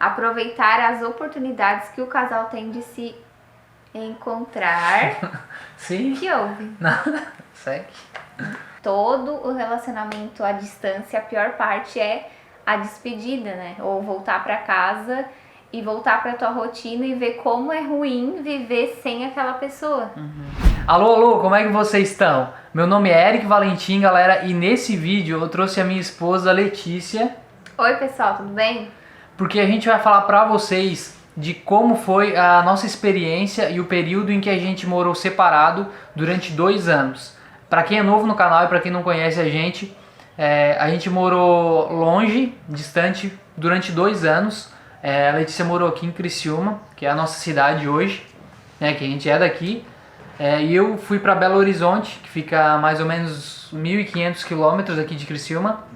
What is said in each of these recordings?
aproveitar as oportunidades que o casal tem de se encontrar. Sim. Que houve? Nada. Segue. Todo o relacionamento à distância, a pior parte é a despedida, né? Ou voltar pra casa e voltar pra tua rotina e ver como é ruim viver sem aquela pessoa. Alô, alô, como é que vocês estão? Meu nome é Eric Valentim, galera, e nesse vídeo eu trouxe a minha esposa Letícia, Oi, pessoal, tudo bem? porque a gente vai falar pra vocês de como foi a nossa experiência e o período em que a gente morou separado durante 2 anos. Pra quem é novo no canal e pra quem não conhece a gente morou longe, distante, durante 2 anos. A Letícia morou aqui em Criciúma, que é a nossa cidade hoje, né, que a gente é daqui. E eu fui para Belo Horizonte, que fica a mais ou menos 1.500 quilômetros aqui de Criciúma.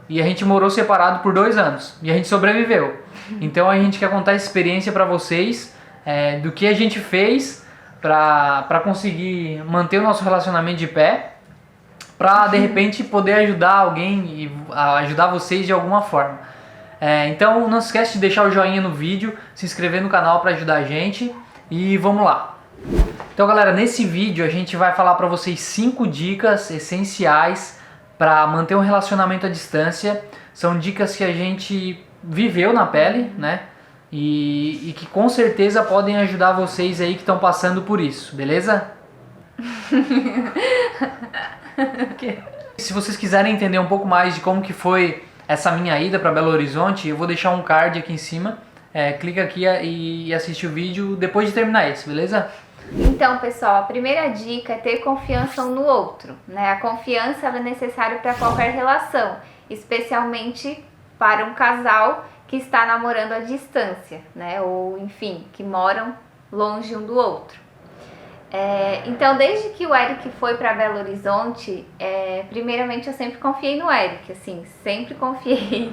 E a gente morou separado por 2 anos. E a gente sobreviveu. Então a gente quer contar essa experiência para vocês, do que a gente fez para conseguir manter o nosso relacionamento de pé, para de repente poder ajudar alguém e ajudar vocês de alguma forma. Então não se esquece de deixar o joinha no vídeo, se inscrever no canal para ajudar a gente e vamos lá. Então galera, nesse vídeo a gente vai falar para vocês 5 dicas essenciais para manter um relacionamento à distância. São dicas que a gente viveu na pele, né? E que com certeza podem ajudar vocês aí que estão passando por isso, beleza? Se vocês quiserem entender um pouco mais de como que foi essa minha ida para Belo Horizonte, eu vou deixar um card aqui em cima. Clica aqui e assiste o vídeo depois de terminar esse, beleza? Então, pessoal, a primeira dica é ter confiança um no outro, né? A confiança ela é necessária para qualquer relação, especialmente para um casal que está namorando à distância, né? Ou, enfim, que moram longe um do outro. Então, desde que o Eric foi para Belo Horizonte, primeiramente eu sempre confiei no Eric, assim, sempre confiei.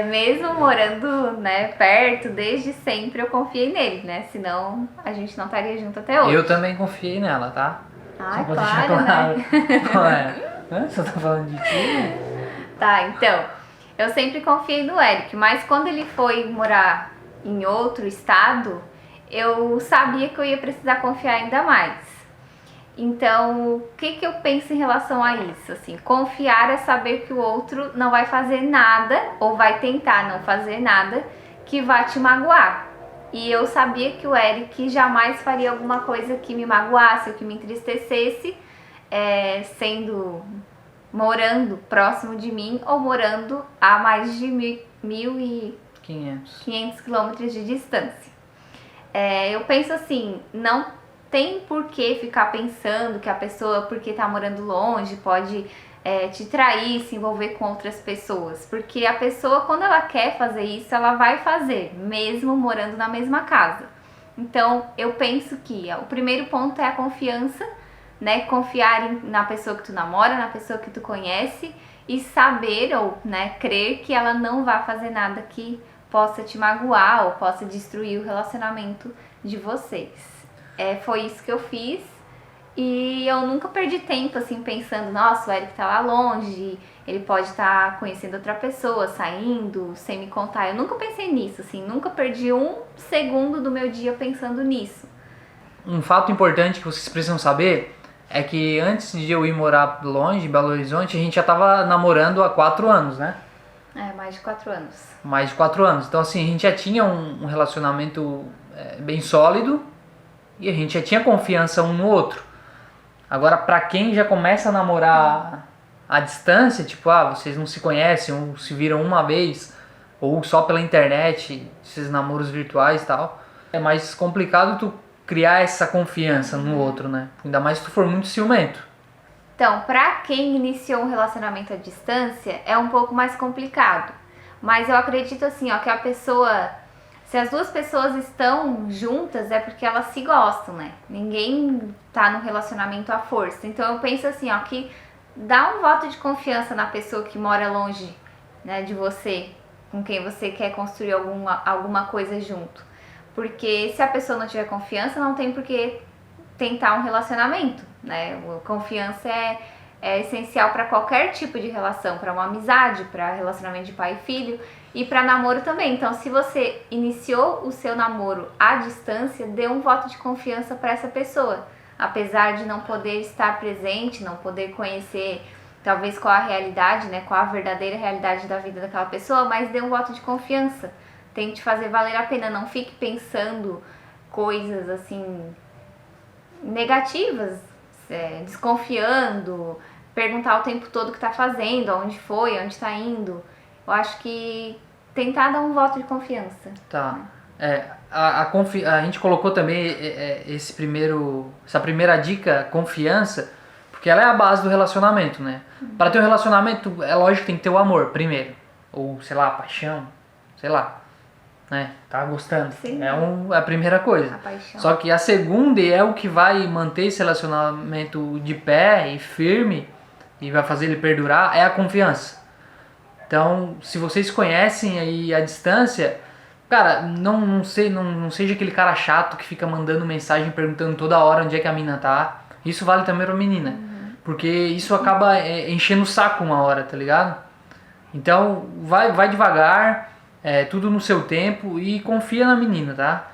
Mesmo morando, né, perto, desde sempre eu confiei nele, né? Senão a gente não estaria junto até hoje. Eu também confiei nela, tá? Ai, só pra deixar claro, né? Você tá falando de ti? Tá, então, eu sempre confiei no Eric, mas quando ele foi morar em outro estado, eu sabia que eu ia precisar confiar ainda mais. Então, o que eu penso em relação a isso? Assim, confiar é saber que o outro não vai fazer nada, ou vai tentar não fazer nada, que vai te magoar. E eu sabia que o Eric jamais faria alguma coisa que me magoasse ou que me entristecesse, morando próximo de mim ou morando a mais de 1.500 quilômetros de distância. Eu penso assim, não tem por que ficar pensando que a pessoa, porque tá morando longe, pode te trair, se envolver com outras pessoas. Porque a pessoa, quando ela quer fazer isso, ela vai fazer, mesmo morando na mesma casa. Então, eu penso que o primeiro ponto é a confiança, né? Confiar na pessoa que tu namora, na pessoa que tu conhece e saber ou, né, crer que ela não vai fazer nada que possa te magoar ou possa destruir o relacionamento de vocês. Foi isso que eu fiz e eu nunca perdi tempo assim pensando, nossa, o Eric tá lá longe, ele pode estar conhecendo outra pessoa, saindo, sem me contar. Eu nunca pensei nisso, assim, nunca perdi um segundo do meu dia pensando nisso. Um fato importante que vocês precisam saber é que antes de eu ir morar longe, em Belo Horizonte, a gente já tava namorando há 4 anos, né? Mais de 4 anos. Mais de 4 anos. Então, assim, a gente já tinha um relacionamento bem sólido e a gente já tinha confiança um no outro. Agora, pra quem já começa a namorar à distância, tipo, vocês não se conhecem ou se viram uma vez, ou só pela internet, esses namoros virtuais e tal, é mais complicado tu criar essa confiança no outro, né? Ainda mais se tu for muito ciumento. Então, pra quem iniciou um relacionamento à distância, é um pouco mais complicado. Mas eu acredito assim, que a pessoa, se as duas pessoas estão juntas, é porque elas se gostam, né? Ninguém tá no relacionamento à força. Então eu penso assim, que dá um voto de confiança na pessoa que mora longe, né, de você, com quem você quer construir alguma coisa junto. Porque se a pessoa não tiver confiança, não tem por que tentar um relacionamento, né? Confiança é essencial para qualquer tipo de relação, para uma amizade, para relacionamento de pai e filho e para namoro também. Então, se você iniciou o seu namoro à distância, dê um voto de confiança para essa pessoa, apesar de não poder estar presente, não poder conhecer talvez qual a realidade, né, qual a verdadeira realidade da vida daquela pessoa, mas dê um voto de confiança. Tente fazer valer a pena, não fique pensando coisas assim negativas, desconfiando, perguntar o tempo todo o que tá fazendo, aonde foi, onde tá indo. Eu acho que tentar dar um voto de confiança. Tá. A gente colocou também essa primeira dica, confiança, porque ela é a base do relacionamento, né? Para ter um relacionamento, é lógico que tem que ter o amor primeiro. Ou, sei lá, a paixão, sei lá. Né? Tá gostando. Sim. É a primeira coisa. A paixão. Só que a segunda é o que vai manter esse relacionamento de pé e firme e vai fazer ele perdurar, é a confiança. Então, se vocês conhecem aí a distância, cara, não seja aquele cara chato que fica mandando mensagem perguntando toda hora onde é que a mina tá. Isso vale também pra menina. Porque isso acaba enchendo o saco uma hora, tá ligado? Então, vai devagar. Tudo no seu tempo e confia na menina, tá?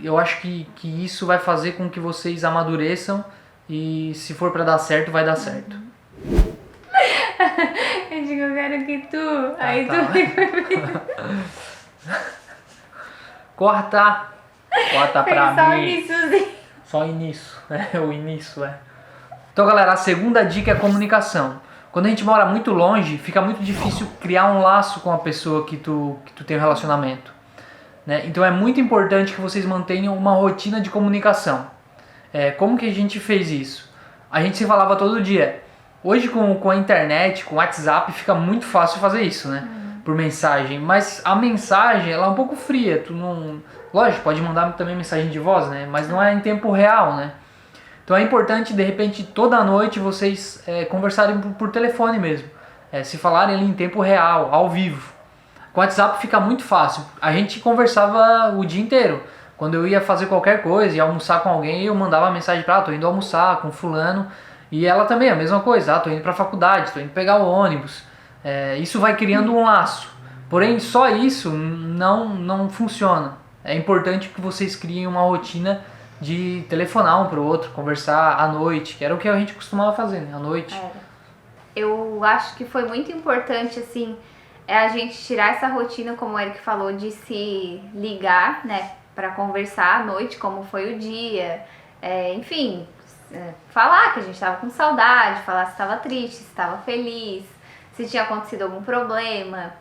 Eu acho que isso vai fazer com que vocês amadureçam e se for pra dar certo, vai dar certo. Eu digo, eu quero que tu... Aí tá. tu fica... Corta pra só mim. o iníciozinho. Só o início. O início, Então, galera, a segunda dica é a comunicação. Quando a gente mora muito longe, fica muito difícil criar um laço com a pessoa que tu tem um relacionamento, né? Então é muito importante que vocês mantenham uma rotina de comunicação. Como que a gente fez isso? A gente se falava todo dia. Hoje com a internet, com o WhatsApp, fica muito fácil fazer isso, né? Por mensagem. Mas a mensagem, ela é um pouco fria. Lógico, pode mandar também mensagem de voz, né? Mas não é em tempo real, né? Então é importante, de repente, toda noite vocês conversarem por telefone mesmo. Se falarem ali em tempo real, ao vivo. Com o WhatsApp fica muito fácil. A gente conversava o dia inteiro. Quando eu ia fazer qualquer coisa, ia almoçar com alguém, eu mandava mensagem pra ela, tô indo almoçar com fulano. E ela também, a mesma coisa, tô indo pra faculdade, tô indo pegar o ônibus. Isso vai criando um laço. Porém, só isso não funciona. É importante que vocês criem uma rotina de telefonar um pro outro, conversar à noite, que era o que a gente costumava fazer, né? À noite. Eu acho que foi muito importante, assim, a gente tirar essa rotina, como o Eric falou, de se ligar, né, pra conversar à noite, como foi o dia, enfim, falar que a gente tava com saudade, falar se estava triste, se estava feliz, se tinha acontecido algum problema.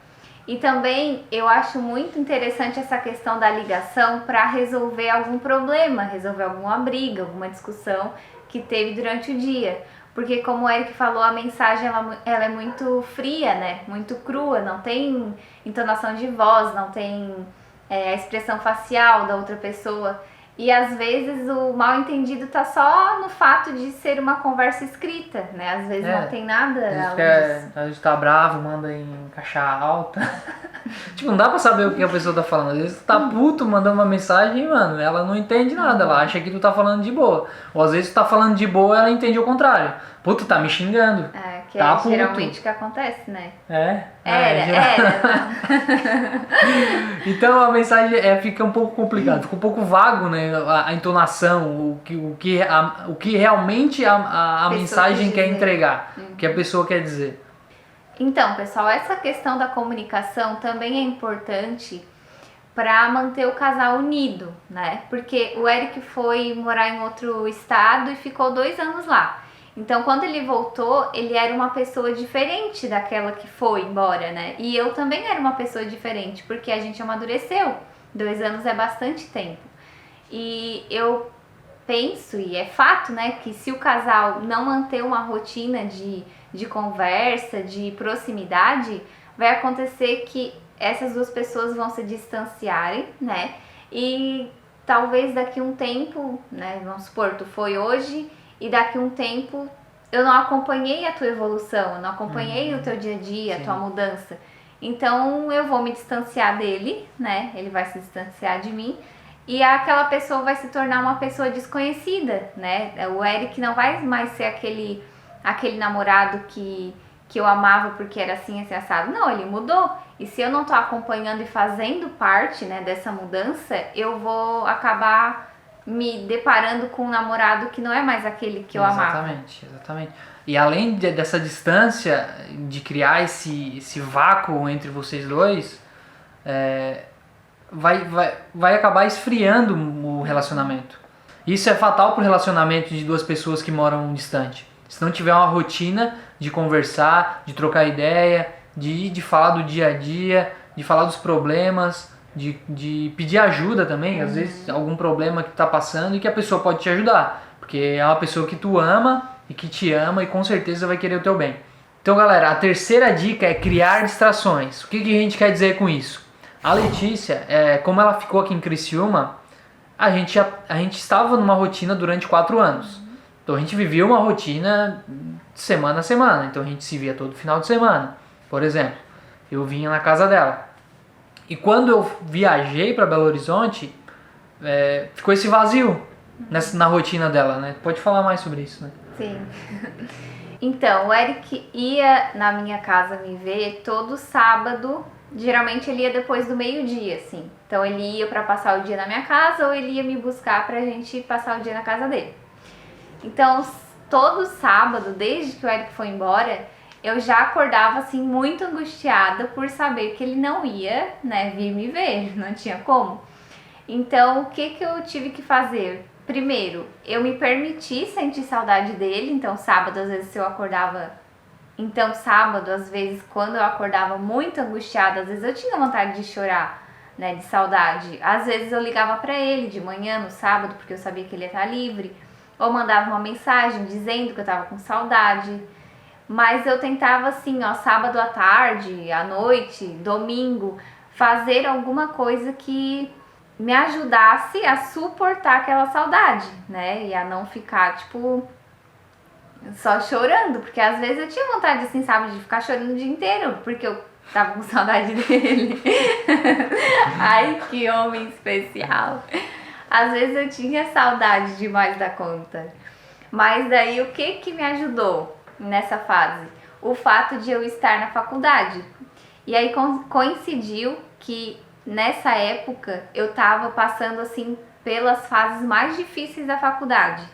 E também eu acho muito interessante essa questão da ligação para resolver algum problema, resolver alguma briga, alguma discussão que teve durante o dia. Porque como o Eric falou, a mensagem ela é muito fria, né? Muito crua, não tem entonação de voz, não tem a expressão facial da outra pessoa. E às vezes o mal entendido tá só no fato de ser uma conversa escrita, né? Às vezes não tem nada a gente tá bravo, manda em caixa alta. Tipo, não dá pra saber o que a pessoa tá falando. Às vezes tu tá puto mandando uma mensagem, mano, ela não entende nada, ela acha que tu tá falando de boa. Ou às vezes tu tá falando de boa, ela entende o contrário. Puto, tá me xingando. Que tá é geralmente o que acontece, né? Era. Então a mensagem fica um pouco complicada, fica um pouco vago, né? A entonação, o que realmente a mensagem quer entregar, o que a pessoa quer dizer. Então, pessoal, essa questão da comunicação também é importante para manter o casal unido, né? Porque o Eric foi morar em outro estado e ficou 2 anos lá. Então, quando ele voltou, ele era uma pessoa diferente daquela que foi embora, né? E eu também era uma pessoa diferente, porque a gente amadureceu. 2 anos é bastante tempo. E eu penso, e é fato, né, que se o casal não manter uma rotina de conversa, de proximidade, vai acontecer que essas 2 pessoas vão se distanciarem, né? E talvez daqui um tempo, né, vamos supor, tu foi hoje e daqui um tempo eu não acompanhei a tua evolução, eu não acompanhei o teu dia a dia, a tua mudança. Então eu vou me distanciar dele, né? Ele vai se distanciar de mim e aquela pessoa vai se tornar uma pessoa desconhecida, né? O Eric não vai mais ser aquele aquele namorado que eu amava porque era assim, assim, assado. Não, ele mudou. E se eu não tô acompanhando e fazendo parte, né, dessa mudança, eu vou acabar me deparando com um namorado que não é mais aquele que eu amava. Exatamente. E além dessa distância, de criar esse vácuo entre vocês dois, vai acabar esfriando o relacionamento. Isso é fatal pro relacionamento de duas pessoas que moram distante. Se não tiver uma rotina de conversar, de trocar ideia, de falar do dia a dia, de falar dos problemas, de pedir ajuda também, às vezes algum problema que tá passando e que a pessoa pode te ajudar, porque é uma pessoa que tu ama e que te ama e com certeza vai querer o teu bem. Então, galera, a terceira dica é criar distrações. O que a gente quer dizer com isso? A Letícia, como ela ficou aqui em Criciúma, a gente estava numa rotina durante 4 anos. Então a gente vivia uma rotina semana a semana. Então a gente se via todo final de semana. Por exemplo, eu vinha na casa dela. E quando eu viajei para Belo Horizonte, ficou esse vazio na rotina dela, né? Pode falar mais sobre isso, né? Sim. Então, o Eric ia na minha casa me ver todo sábado. Geralmente ele ia depois do meio-dia, assim. Então ele ia pra passar o dia na minha casa ou ele ia me buscar pra gente passar o dia na casa dele. Então, todo sábado, desde que o Eric foi embora, eu já acordava assim muito angustiada por saber que ele não ia, né, vir me ver, não tinha como. Então, o que eu tive que fazer? Primeiro, eu me permiti sentir saudade dele. Então, sábado, às vezes eu acordava... Então, sábado, às vezes, quando eu acordava muito angustiada, às vezes eu tinha vontade de chorar, né, de saudade. Às vezes eu ligava pra ele de manhã, no sábado, porque eu sabia que ele ia estar livre. Ou mandava uma mensagem dizendo que eu tava com saudade. Mas eu tentava assim, ó, sábado à tarde, à noite, domingo, fazer alguma coisa que me ajudasse a suportar aquela saudade, né? E a não ficar, tipo, só chorando. Porque às vezes eu tinha vontade, assim, sabe, de ficar chorando o dia inteiro, porque eu tava com saudade dele. Ai, que homem especial. Às vezes eu tinha saudade demais da conta. Mas daí o que me ajudou nessa fase? O fato de eu estar na faculdade. E aí coincidiu que nessa época eu tava passando assim pelas fases mais difíceis da faculdade,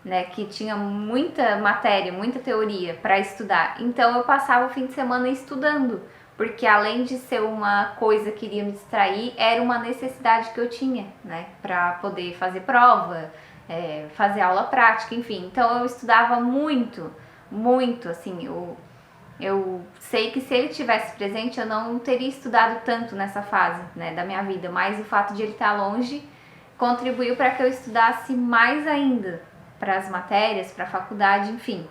né? Que tinha muita matéria, muita teoria para estudar. Então eu passava o fim de semana estudando. Porque além de ser uma coisa que iria me distrair, era uma necessidade que eu tinha, né? Pra poder fazer prova, fazer aula prática, enfim. Então eu estudava muito, muito, assim. Eu sei que se ele tivesse presente, eu não teria estudado tanto nessa fase, né, da minha vida. Mas o fato de ele estar longe contribuiu para que eu estudasse mais ainda para as matérias, para a faculdade, enfim.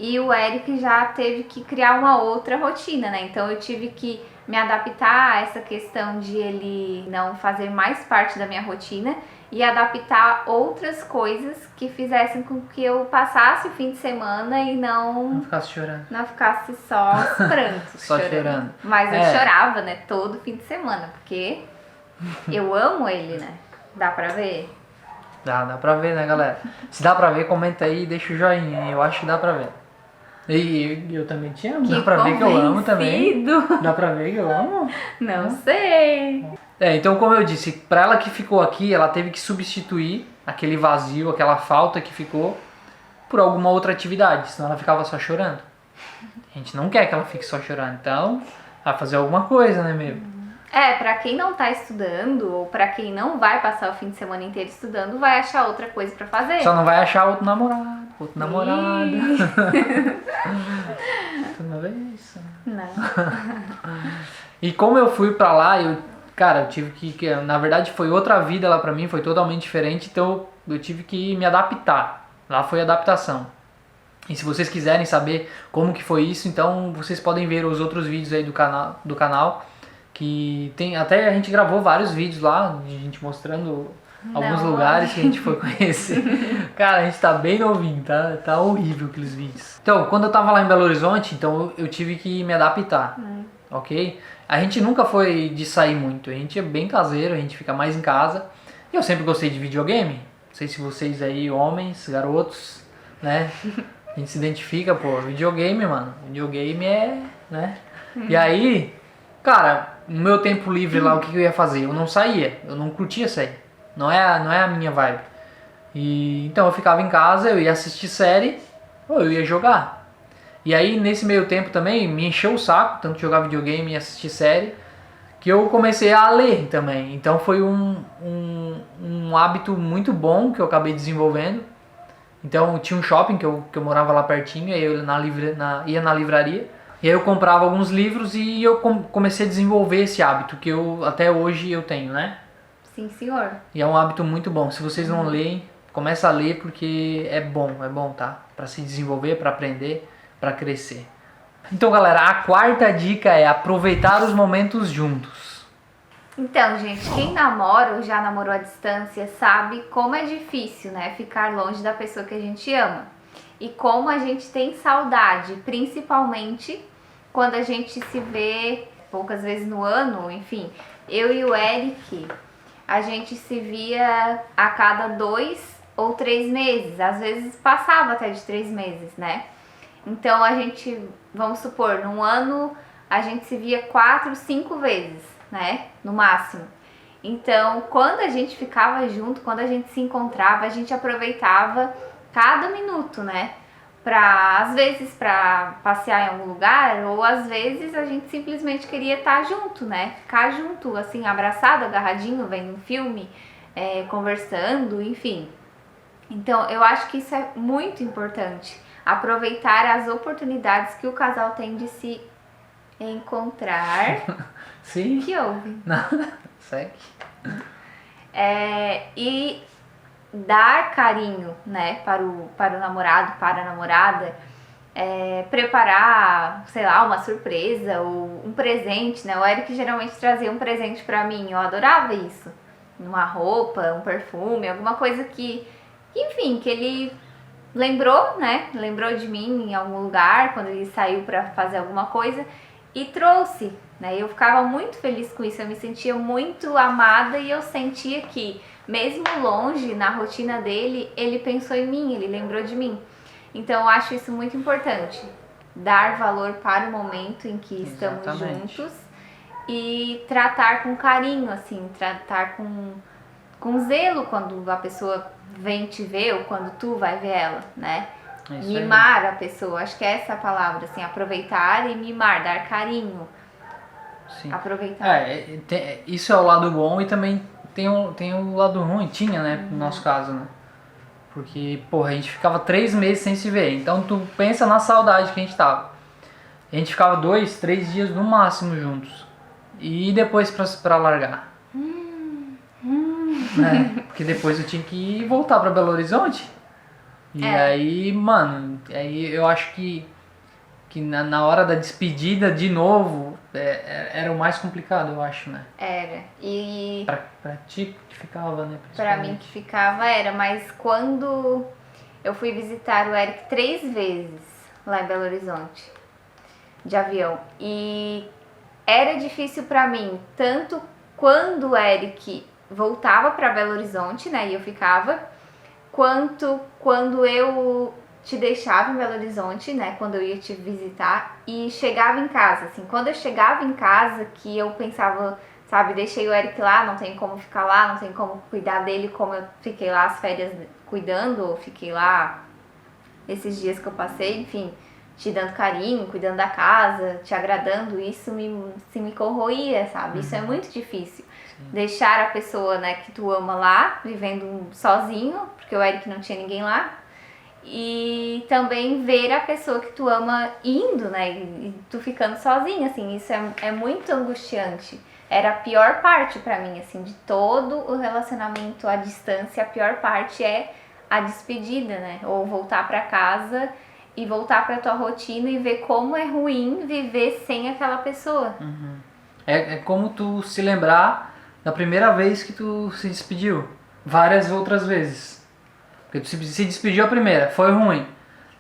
E o Eric já teve que criar uma outra rotina, né? Então eu tive que me adaptar a essa questão de ele não fazer mais parte da minha rotina e adaptar outras coisas que fizessem com que eu passasse o fim de semana e não ficasse chorando. Não ficasse só os prantos. Só chorando. Mas eu chorava, né? Todo fim de semana, porque eu amo ele, né? Dá pra ver? Dá pra ver, né, galera? Se dá pra ver, comenta aí e deixa o joinha. Eu acho que dá pra ver. E eu também te amo. Dá pra ver que eu amo também. Dá pra ver que eu amo? Não sei. Então, como eu disse, pra ela que ficou aqui, ela teve que substituir aquele vazio, aquela falta que ficou por alguma outra atividade, senão ela ficava só chorando. A gente não quer que ela fique só chorando, então vai fazer alguma coisa, né, mesmo? Pra quem não tá estudando, ou pra quem não vai passar o fim de semana inteiro estudando, vai achar outra coisa pra fazer. Só não vai achar outro namorado, outra namorada. Tu não vê isso? Não. E como eu fui pra lá, eu tive que... Na verdade, foi outra vida lá pra mim, foi totalmente diferente, então eu tive que me adaptar. Lá foi adaptação. E se vocês quiserem saber como que foi isso, então vocês podem ver os outros vídeos aí do canal, que tem, até a gente gravou vários vídeos lá, de gente mostrando alguns lugares que a gente foi conhecer. Cara, a gente tá bem novinho, tá horrível aqueles vídeos. Então, quando eu tava lá em Belo Horizonte, então eu tive que me adaptar, ok? A gente nunca foi de sair muito, a gente é bem caseiro, a gente fica mais em casa. E eu sempre gostei de videogame, não sei se vocês aí, homens, garotos, né, A gente se identifica, pô, videogame, mano. Videogame é, né? E aí, cara, no meu tempo livre lá, o que eu ia fazer? Eu não saía, eu não curtia sair. Não é a minha vibe. E então eu ficava em casa, eu ia assistir série ou eu ia jogar. E aí nesse meio tempo também me encheu o saco, tanto jogar videogame e assistir série, que eu comecei a ler também. Então foi um hábito muito bom que eu acabei desenvolvendo. Então tinha um shopping que eu morava lá pertinho, aí eu ia na livraria. E aí eu comprava alguns livros e eu comecei a desenvolver esse hábito que eu até hoje eu tenho, né? Sim, senhor. E é um hábito muito bom. Se vocês não leem, começa a ler porque é bom, tá? Pra se desenvolver, pra aprender, pra crescer. Então, galera, a quarta dica é aproveitar os momentos juntos. Então, gente, quem namora ou já namorou à distância sabe como é difícil, né, ficar longe da pessoa que a gente ama. E como a gente tem saudade, principalmente quando a gente se vê poucas vezes no ano, enfim. Eu e o Eric, a gente se via a cada 2 ou 3 meses, às vezes passava até de 3 meses, né? Então a gente, vamos supor, num ano a gente se via 4, 5 vezes, né? No máximo. Então, quando a gente ficava junto, quando a gente se encontrava, a gente aproveitava cada minuto, né? Às vezes pra passear em algum lugar, ou às vezes a gente simplesmente queria estar junto, né? Ficar junto, assim, abraçado, agarradinho, vendo um filme, conversando, enfim. Então, eu acho que isso é muito importante. Aproveitar as oportunidades que o casal tem de se encontrar. Sim. Que houve? Nada. Segue. E dar carinho, né, para o namorado, para a namorada, preparar, sei lá, uma surpresa ou um presente, né? O Eric geralmente trazia um presente pra mim, eu adorava isso. Uma roupa, um perfume, alguma coisa que enfim, que ele lembrou, né? Lembrou de mim em algum lugar, quando ele saiu pra fazer alguma coisa e trouxe, né? Eu ficava muito feliz com isso, eu me sentia muito amada e eu sentia que, mesmo longe, na rotina dele, ele pensou em mim, ele lembrou de mim. Então eu acho isso muito importante, dar valor para o momento em que estamos juntos e tratar com carinho, assim, tratar com zelo quando a pessoa vem te ver ou quando tu vai ver ela, né? Mimar a pessoa, acho que é essa a palavra, assim, aproveitar e mimar, dar carinho. Sim. Aproveitar. Isso é o lado bom e também tem o lado ruim, tinha, né, no nosso caso, né? Porque, porra, a gente ficava 3 meses sem se ver, então tu pensa na saudade que a gente tava. A gente ficava 2, 3 dias no máximo juntos. E depois pra largar. Né? Porque depois eu tinha que voltar pra Belo Horizonte. E aí, mano, aí eu acho que na hora da despedida de novo era o mais complicado, eu acho, né? Era. E pra ti que ficava, né? pra mim que ficava era, mas quando eu fui visitar o Eric 3 vezes lá em Belo Horizonte, de avião, e era difícil pra mim, tanto quando o Eric voltava pra Belo Horizonte, né, e eu ficava, quanto quando eu te deixava em Belo Horizonte, né, quando eu ia te visitar e chegava em casa, assim, quando eu chegava em casa que eu pensava, sabe, deixei o Eric lá, não tem como ficar lá, não tem como cuidar dele como eu fiquei lá as férias cuidando, ou fiquei lá esses dias que eu passei, enfim, te dando carinho, cuidando da casa, te agradando, isso me corroía, sabe, isso é muito difícil. Deixar a pessoa, né, que tu ama lá, vivendo sozinho, porque o Eric não tinha ninguém lá, e também ver a pessoa que tu ama indo, né, e tu ficando sozinha, assim, isso é muito angustiante. Era a pior parte pra mim, assim, de todo o relacionamento à distância, a pior parte é a despedida, né, ou voltar pra casa e voltar pra tua rotina e ver como é ruim viver sem aquela pessoa. É como tu se lembrar da primeira vez que tu se despediu, várias outras vezes. Porque tu se despediu a primeira, foi ruim.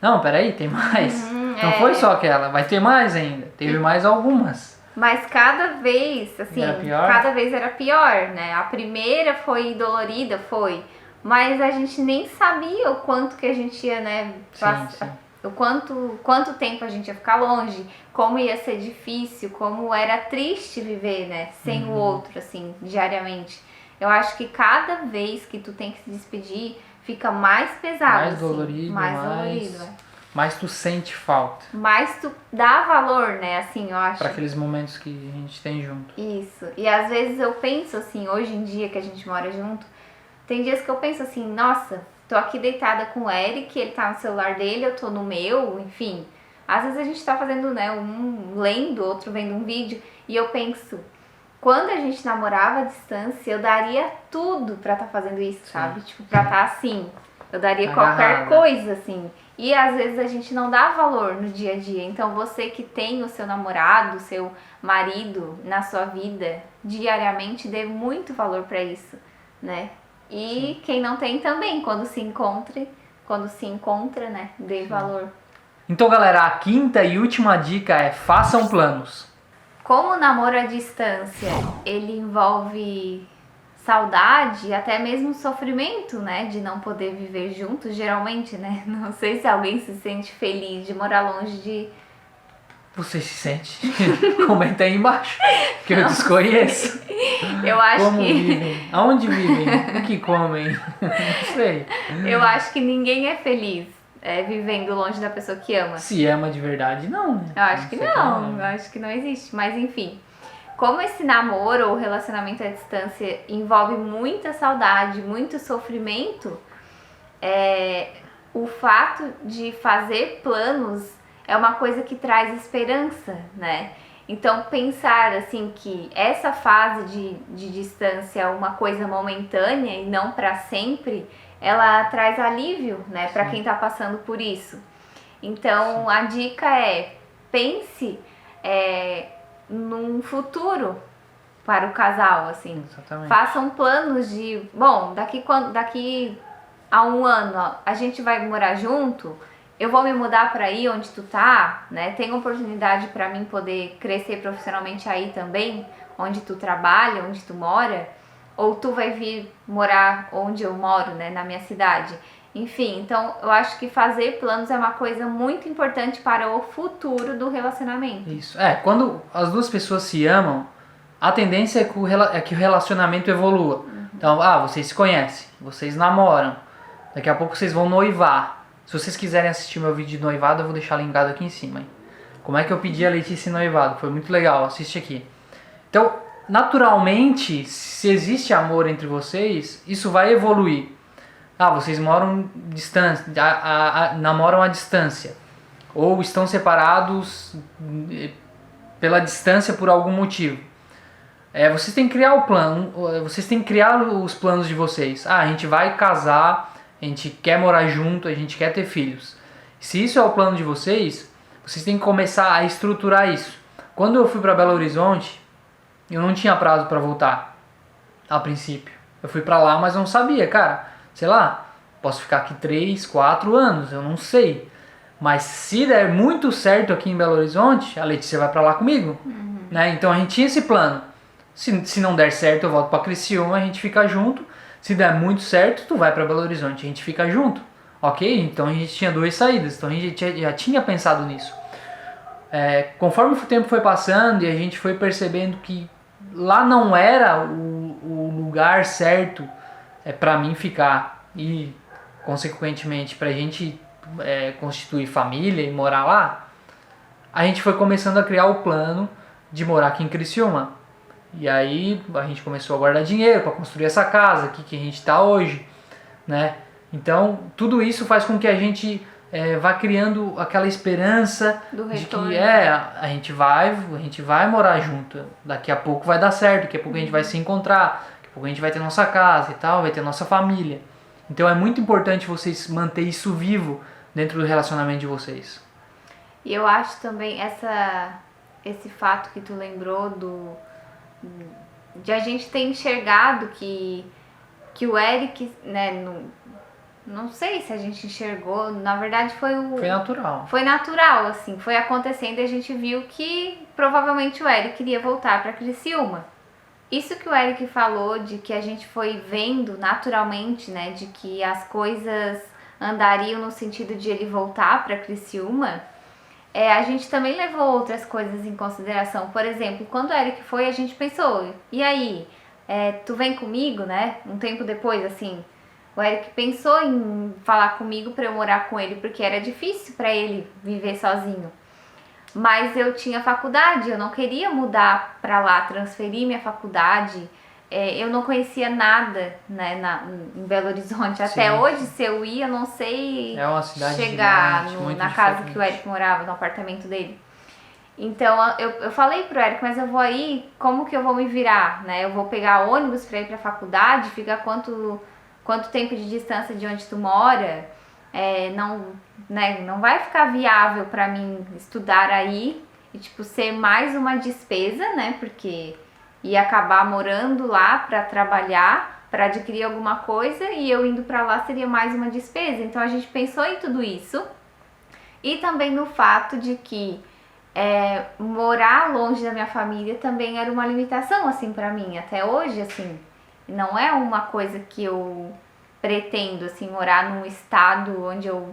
Não, peraí, tem mais. Não foi só aquela, vai ter mais ainda. Teve mais algumas. Mas cada vez, assim, cada vez era pior, né? A primeira foi dolorida, foi. Mas a gente nem sabia o quanto que a gente ia, né? Sim. O quanto tempo a gente ia ficar longe, como ia ser difícil, como era triste viver, né, sem o outro, assim, diariamente. Eu acho que cada vez que tu tem que se despedir, fica mais pesado, Mais assim, dolorido, mais mais tu sente falta. Mas tu dá valor, né, assim, eu acho. Pra aqueles momentos que a gente tem junto. Isso. E às vezes eu penso assim, hoje em dia que a gente mora junto, tem dias que eu penso assim, nossa, tô aqui deitada com o Eric, ele tá no celular dele, eu tô no meu, enfim. Às vezes a gente tá fazendo, né, um lendo, outro vendo um vídeo, e eu penso, quando a gente namorava à distância, eu daria tudo pra tá fazendo isso, sabe? Tipo, pra tá assim, eu daria qualquer coisa, assim. E às vezes a gente não dá valor no dia a dia. Então você que tem o seu namorado, o seu marido na sua vida, diariamente dê muito valor pra isso, né? E sim, quem não tem também, quando se encontra, né, dê valor. Então, galera, a quinta e última dica é: façam planos. Como o namoro à distância, ele envolve saudade, até mesmo sofrimento, né, de não poder viver juntos, geralmente, né? Não sei se alguém se sente feliz de morar longe de... Você se sente? Comenta aí embaixo, que eu desconheço. Eu acho Como que... vivem? Aonde vivem? O que comem? Não sei. Eu acho que ninguém é feliz vivendo longe da pessoa que ama. Se ama de verdade, não, né? Eu acho que não, eu acho que não existe, mas enfim... Como esse namoro ou relacionamento à distância envolve muita saudade, muito sofrimento, o fato de fazer planos é uma coisa que traz esperança, né? Então pensar assim que essa fase de distância é uma coisa momentânea e não para sempre, ela traz alívio, né, para quem tá passando por isso. Então sim, a dica é: pense num futuro para o casal, assim. Exatamente. Façam planos de, bom, daqui a um ano ó, a gente vai morar junto, eu vou me mudar para aí onde tu tá, né? Tem oportunidade para mim poder crescer profissionalmente aí também, onde tu trabalha, onde tu mora, ou tu vai vir morar onde eu moro, né, na minha cidade. Enfim, então eu acho que fazer planos é uma coisa muito importante para o futuro do relacionamento. Isso. Quando as duas pessoas se amam, a tendência é que o relacionamento evolua. Uhum. Então, vocês se conhecem, vocês namoram, daqui a pouco vocês vão noivar. Se vocês quiserem assistir meu vídeo de noivado, eu vou deixar linkado aqui em cima. Hein? Como é que eu pedi a Letícia em noivado? Foi muito legal, assiste aqui. Então, naturalmente, se existe amor entre vocês, isso vai evoluir. Vocês moram distância, namoram à distância, ou estão separados pela distância por algum motivo. Vocês têm que criar o plano, vocês têm que criar os planos de vocês. A gente vai casar, a gente quer morar junto, a gente quer ter filhos. Se isso é o plano de vocês, vocês têm que começar a estruturar isso. Quando eu fui para Belo Horizonte, eu não tinha prazo para voltar, a princípio. Eu fui para lá, mas não sabia, cara. Sei lá, posso ficar aqui 3, 4 anos, eu não sei. Mas se der muito certo aqui em Belo Horizonte, a Letícia vai pra lá comigo. Uhum. Né? Então a gente tinha esse plano. Se não der certo, eu volto pra Criciúma, a gente fica junto. Se der muito certo, tu vai pra Belo Horizonte, a gente fica junto. Ok? Então a gente tinha 2 saídas, então a gente já tinha pensado nisso. Conforme o tempo foi passando e a gente foi percebendo que lá não era o lugar certo pra mim ficar e, consequentemente, pra gente constituir família e morar lá, a gente foi começando a criar o plano de morar aqui em Criciúma. E aí a gente começou a guardar dinheiro para construir essa casa aqui que a gente está hoje, né? Então tudo isso faz com que a gente vá criando aquela esperança de que a gente vai morar junto. Daqui a pouco vai dar certo, daqui a pouco a gente vai se encontrar, daqui a pouco a gente vai ter nossa casa e tal, vai ter nossa família. Então é muito importante vocês manter isso vivo dentro do relacionamento de vocês. E eu acho também esse fato que tu lembrou de a gente ter enxergado que o Eric, né, não sei se a gente enxergou, na verdade foi natural. Foi natural, assim, foi acontecendo e a gente viu que provavelmente o Eric queria voltar para Criciúma. Isso que o Eric falou, de que a gente foi vendo naturalmente, né, de que as coisas andariam no sentido de ele voltar para Criciúma, a gente também levou outras coisas em consideração. Por exemplo, quando o Eric foi, a gente pensou, e aí, tu vem comigo, né? Um tempo depois, assim, o Eric pensou em falar comigo para eu morar com ele, porque era difícil para ele viver sozinho. Mas eu tinha faculdade, eu não queria mudar para lá, transferir minha faculdade. Eu não conhecia nada, né, em Belo Horizonte. Até hoje, se eu ir, eu não sei chegar na casa que o Eric morava, no apartamento dele. Então, eu falei pro Eric, mas eu vou aí, como que eu vou me virar, né? Eu vou pegar ônibus para ir pra faculdade, ficar quanto tempo de distância de onde tu mora? Não vai ficar viável para mim estudar aí e, tipo, ser mais uma despesa, né? Porque ia acabar morando lá para trabalhar, para adquirir alguma coisa, e eu indo para lá seria mais uma despesa. Então a gente pensou em tudo isso e também no fato de que morar longe da minha família também era uma limitação, assim, para mim. Até hoje, assim, não é uma coisa que eu pretendo, assim, morar num estado onde eu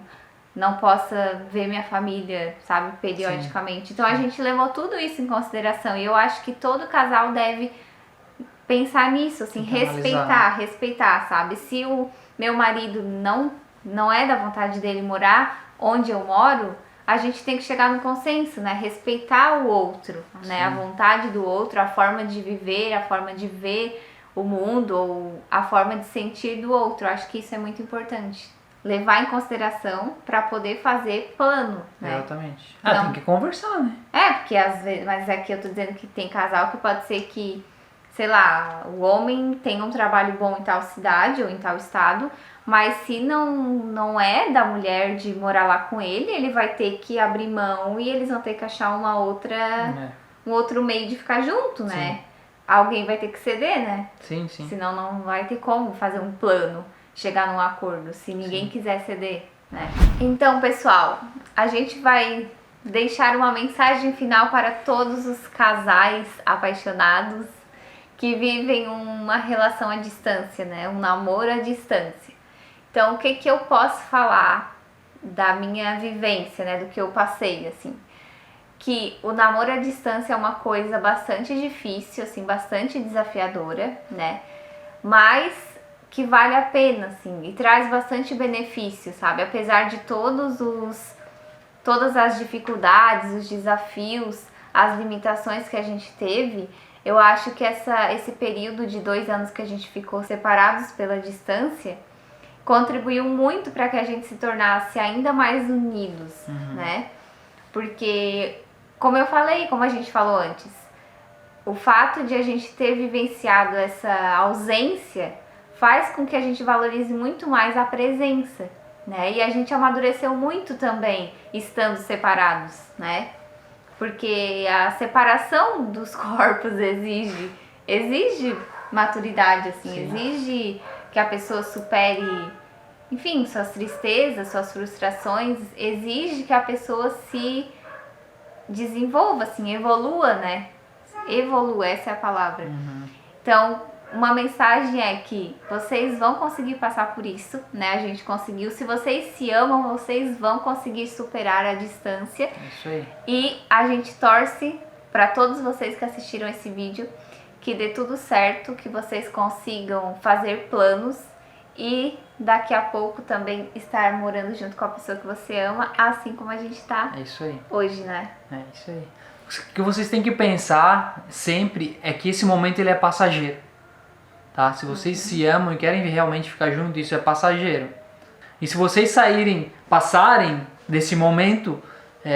não possa ver minha família, sabe, periodicamente. Então a gente levou tudo isso em consideração e eu acho que todo casal deve pensar nisso, assim, respeitar, sabe? Se o meu marido não é da vontade dele morar onde eu moro, a gente tem que chegar no consenso, né? Respeitar o outro, né? A vontade do outro, a forma de viver, a forma de ver o mundo ou a forma de sentir do outro. Eu acho que isso é muito importante. Levar em consideração para poder fazer plano, né? Exatamente. Tem que conversar, né? Porque às vezes, mas aqui eu tô dizendo que tem casal que pode ser que, sei lá, o homem tem um trabalho bom em tal cidade ou em tal estado, mas se não é da mulher de morar lá com ele vai ter que abrir mão e eles vão ter que achar um outro meio de ficar junto, né? Alguém vai ter que ceder, né? Sim. Senão não vai ter como fazer um plano, chegar num acordo, se ninguém quiser ceder, né? Então, pessoal, a gente vai deixar uma mensagem final para todos os casais apaixonados que vivem uma relação à distância, né? Um namoro à distância. Então, o que eu posso falar da minha vivência, né? Do que eu passei, assim. Que o namoro à distância é uma coisa bastante difícil, assim, bastante desafiadora, né? Mas que vale a pena, assim, e traz bastante benefício, sabe? Apesar de todas as dificuldades, os desafios, as limitações que a gente teve, eu acho que esse período de 2 anos que a gente ficou separados pela distância contribuiu muito para que a gente se tornasse ainda mais unidos, né? Porque, como eu falei, como a gente falou antes, o fato de a gente ter vivenciado essa ausência faz com que a gente valorize muito mais a presença, né? E a gente amadureceu muito também estando separados, né? Porque a separação dos corpos exige maturidade, assim, exige que a pessoa supere, enfim, suas tristezas, suas frustrações, exige que a pessoa se desenvolva, assim, evolua, né? Evolua, essa é a palavra. Então, uma mensagem é que vocês vão conseguir passar por isso, né? A gente conseguiu. Se vocês se amam, vocês vão conseguir superar a distância. Isso aí. E a gente torce para todos vocês que assistiram esse vídeo que dê tudo certo, que vocês consigam fazer planos e daqui a pouco também estar morando junto com a pessoa que você ama, assim como a gente tá hoje, né? É isso aí. O que vocês têm que pensar sempre é que esse momento ele é passageiro, tá? Se vocês se amam e querem realmente ficar juntos, isso é passageiro. E se vocês passarem desse momento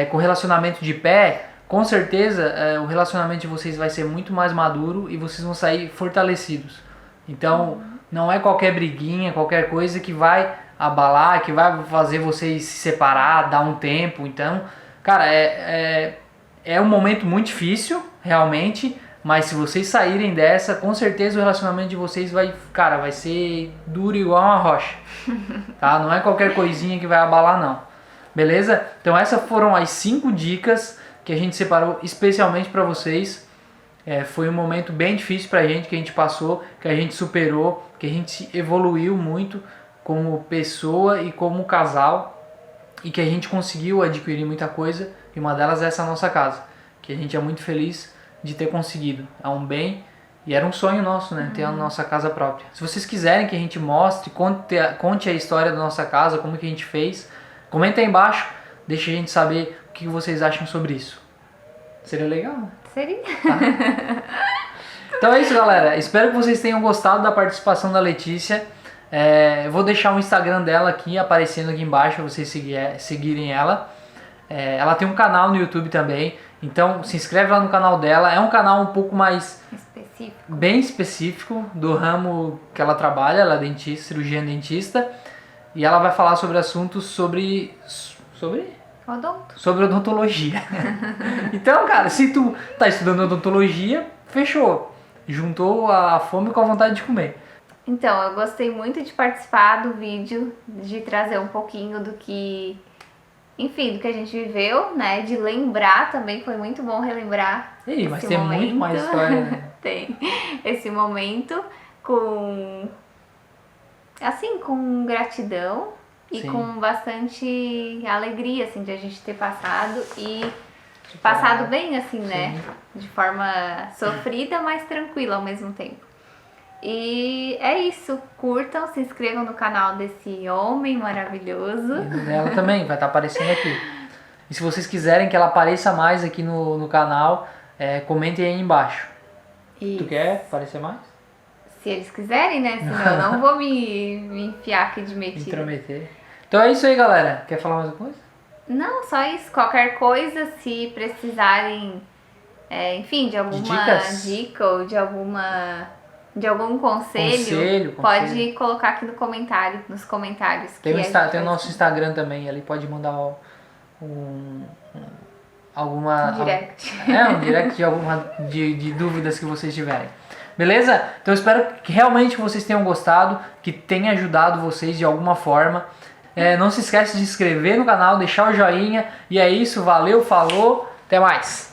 com o relacionamento de pé, com certeza o relacionamento de vocês vai ser muito mais maduro e vocês vão sair fortalecidos. Então, não é qualquer briguinha, qualquer coisa que vai abalar, que vai fazer vocês se separar, dar um tempo. Então, cara, é um momento muito difícil, realmente, mas se vocês saírem dessa, com certeza o relacionamento de vocês vai ser duro igual uma rocha, tá? Não é qualquer coisinha que vai abalar, não. Beleza? Então essas foram as 5 dicas que a gente separou especialmente para vocês. Foi um momento bem difícil pra gente, que a gente passou, que a gente superou, que a gente evoluiu muito como pessoa e como casal, e que a gente conseguiu adquirir muita coisa, e uma delas é essa nossa casa, que a gente é muito feliz de ter conseguido. É um bem e era um sonho nosso, né, ter a nossa casa própria. Se vocês quiserem que a gente mostre, conte a história da nossa casa, como que a gente fez, comenta aí embaixo, deixa a gente saber o que vocês acham sobre isso. Seria legal, né? Seria. Então é isso, galera. Espero que vocês tenham gostado da participação da Letícia. Eu vou deixar o Instagram dela aqui, aparecendo aqui embaixo, para vocês seguirem ela. Ela tem um canal no YouTube também, então se inscreve lá no canal dela. É um canal um pouco mais bem específico do ramo que ela trabalha. Ela é dentista, cirurgiã dentista, e ela vai falar sobre assuntos sobre odontologia. Então, cara, se tu tá estudando odontologia, fechou. Juntou a fome com a vontade de comer. Então, eu gostei muito de participar do vídeo, de trazer um pouquinho do que, enfim, do que a gente viveu, né? De lembrar também, foi muito bom relembrar. Mas tem muito mais história, né? Tem esse momento com gratidão e Sim. com bastante alegria, assim, de a gente ter passado e passado bem, assim, né? Sim. De forma sofrida, mas tranquila ao mesmo tempo. E é isso, curtam, se inscrevam no canal desse homem maravilhoso. E dela também, vai estar aparecendo aqui. E se vocês quiserem que ela apareça mais aqui no canal, comentem aí embaixo. Isso. Tu quer aparecer mais? Se eles quiserem, né? Senão eu não vou me enfiar aqui de metida. Intrometer. Então é isso aí, galera. Quer falar mais alguma coisa? Não, só isso. Qualquer coisa, se precisarem, enfim, de alguma dica ou de algum conselho, pode colocar aqui nos comentários. Tem o nosso Instagram também, ali pode mandar alguma... direct. Um direct de dúvidas que vocês tiverem. Beleza? Então eu espero que realmente vocês tenham gostado, que tenha ajudado vocês de alguma forma. Não se esquece de se inscrever no canal, deixar o joinha. E é isso, valeu, falou, até mais!